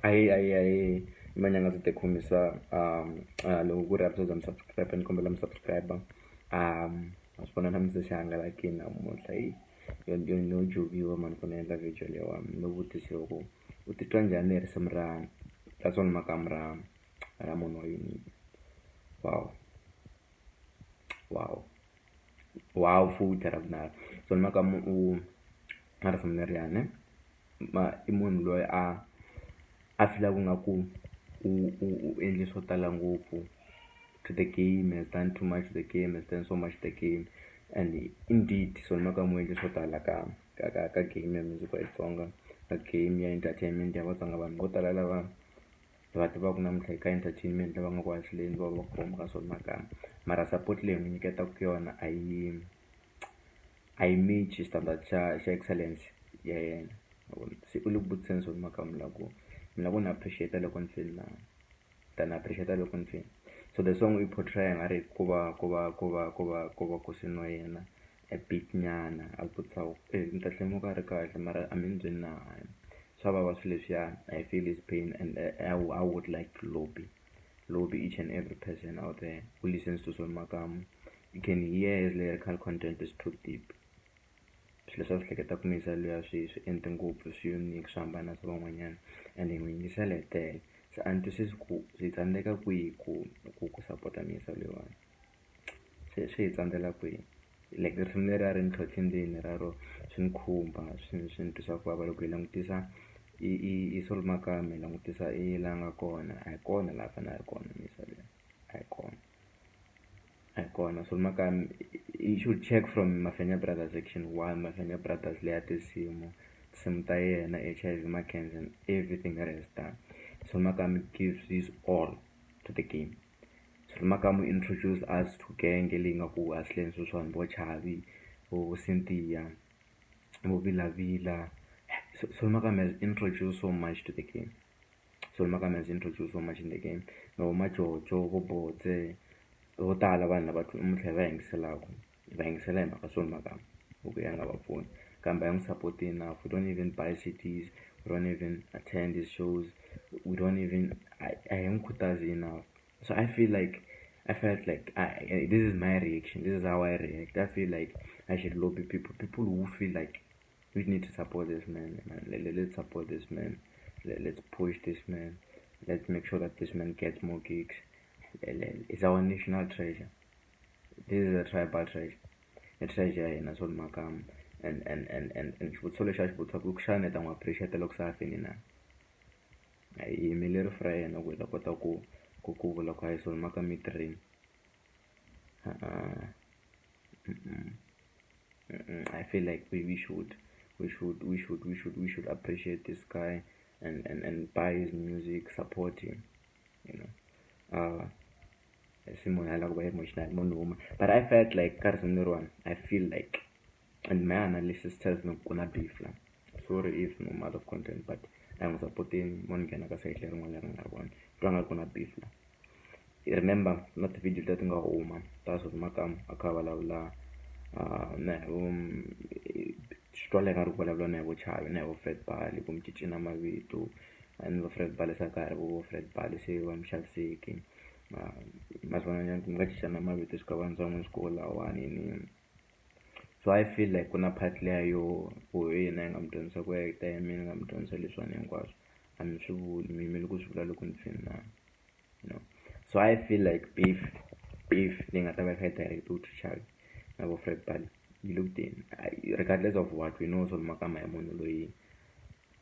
Ai imanyanga ndzi tikhomisa loko ku ri episode za mi-subscribe ni kombela mi-subscribe a swi vona na mi se xi hangalakini namuntlha no joviwa mani ku ni endla video leyiwani no vutisiwa ku u titwa njhani hi risimu ra Soni Makamu ra munhu wa Unique. Wow futhi ra vunharhu Soni Makamu na risimu leriyani i munhu loyi a feelaka nga ku u endle swo tala ngopfu to the game, has done too much to the game, has done so much to the game, and indeed Soni Makamu u endle swo tala ka game ya music wa Xitsonga, ka game ya entertainment ya Vatsonga. Vanhu vo tala lava hi va tivaka namuntlha ka entertainment lava nga ku hahleleni va khoma ka Soni Makamu, mara support leyi n'wi nyiketaka yona a yi match standard xa excellence ya yena. Se u le ku vutiseni Soni Makamu la ku mina ku ni appreciate loko ni feel na appreciate loko ni feel. So the song i portray nga ri ku va kusini wa yena a beat nyana a vutisa ni ta hlemuka ri kahle mara a mi ni byeli na swa vava swilo leswiya. I feel his pain and I would like to lobby each and every person out there who listens to Soni Makamu. You can hear his lyrical content is too deep. Swilo leswi a swi hleketa ku misa luya swi ente ngopfu swi unique swi hambana sa van'wanyana and n'wi yingisela hi tele. Se a ni twisisi ku swi tsandzeka kwihi ku support-a misa leyiwani, swi hi tsandzela kwihi. Like risimu leri a ri ni tlhotlhi rero swi ni khumba swi ni twisa ku vava loko hi langutisa i Soni Makamu hi langutisa i la nga kona a hi kona laha fanele a ri kona misa leyi a hi kona. Soni Makamu you should check from Mafenya Brothers section 1 Mafenya Brothers leya tinsimu ta yena HIV Mackenzie and everything that is done. Soni Makamu gives his all to the game. Soni Makamu introduced us to gang leyi nga ku hasleni sweswiwani vo Chavi vo Cynthia vo Vilavila. Soni Makamu has introduced so much to the game. Soni Makamu has introduced so much in the game. No Majojo vo Botse vo tala vanhu lava namuntlha va yingisela hi mhaka Soni Makamu loko ya nga va pfuni kambe a n'wi support enough. We don't even buy CDs, we don't even attend his shows, we don't even a hi n'wi khutazi enough. So I felt like this is my reaction, this is how I react. I feel like I should lobby people who feel like we need to support this man. Let's support this man, let's push this man, let's make sure that this man gets more gigs. It's our national treasure. This is a tribal treasure, a treasure in Soni Makamu. And xivutiso lexi a xi vutisa ku xana hi ta n'wi appreciate loko se a fini na. Hi yimele rifu ra yena ku hi ta kota ku vula ku hayi Soni Makamu i tirheni. I feel like we should appreciate this guy and buy his music, support him, you know. Emotional, but I felt like one. I feel like, and my analysis tells me gonna beef. Sorry if no out of content, but I'm supporting one can I say one. Gonna beef. Remember, not the video that nga home. That's what Makamu akavala na xitwala nga ri vulavula na vo Chavi na vo Fred Bali ku mi cincina mavito and vo Fred Bali sa karhi vo Fred Bali se va mi xaviseki. Masivona ku nga cincana mavito swi ka vantsongo swi lawani. So I feel like kuna part leya yo yena yi nga mi dyondzisa ku acta ya mina nga mi dyondzisa leswiwani hinkwaswo a mi swi vuli mi yimele ku swi vula loko ni fini na, you know. So I feel like beef leyi nga ta va kha yi direct-iwe to Chavi na vo Fred Bali yi le kuteni. Regardless of what, we know Soni Makamu hi munhu loyi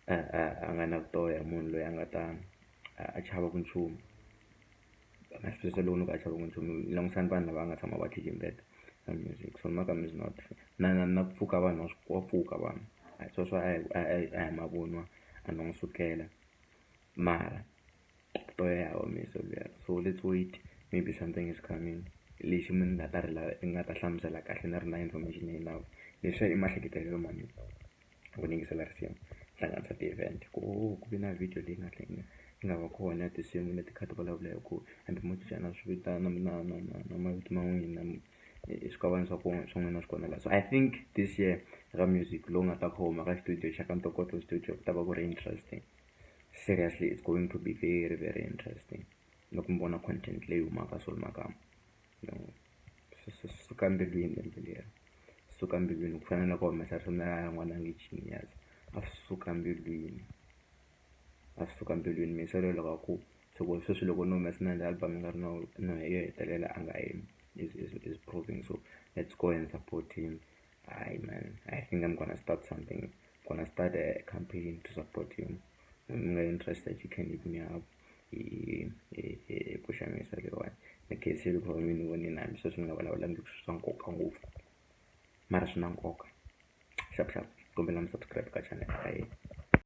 a nga na vutoya, hi munhu loyi a nga ta a chavaku nchumu. Especially loko ni ku a chavaku nchumu langusani vanhu lava nga tshama va tijimbeta na music. Soni Makamu is not na ku pfuka vanhu wa pfuka vanhu sweswo a hi mavunwa a no n'wi sukela mara vutoya ya humesa luya. So let's wait, maybe something is coming lexi mi nga ta hlamusela kahle ni ri na information enough. Leswi i mahleketelelo mani ku ni yingisela risimu hlanganisa ti-event ku vi na video leyi nga va kona ya tinsimu leti kha ti vulavula hi ku hambi mo cincana swivitana na mavito ma n'wina swikavani swa n'wina swi kona la. So I think this year ra music lowu nga ta khoma ka studio xa ka Ntokoto studio ku ta va ku ri interesting. seriously it's going to be very very interesting loko mi vona content leyi humaka Soul Makamba. Suka mbilwini lembe leri, suka mbilwini ku fana na loko humesa risimu ra n'wana nge Genius, a swi suka mbilwini, a swi suka mbilwini. Mayiselelo ka ku sweswi loko no humesa na album yi nga ri no yo hetelela a nga is proving. So let's go and support him. Man, I think I'm gonna start something. I'm gonna start a campaign to support him. I'm interested, you can hit me up. Puxa misa leyiwani ni khensile ku va mi ni vonile hambi sweswi ni nga vulavulangi swa nkoka ngopfu mara swi na nkoka. Xap kombela mi subscribe ka channel ya hina.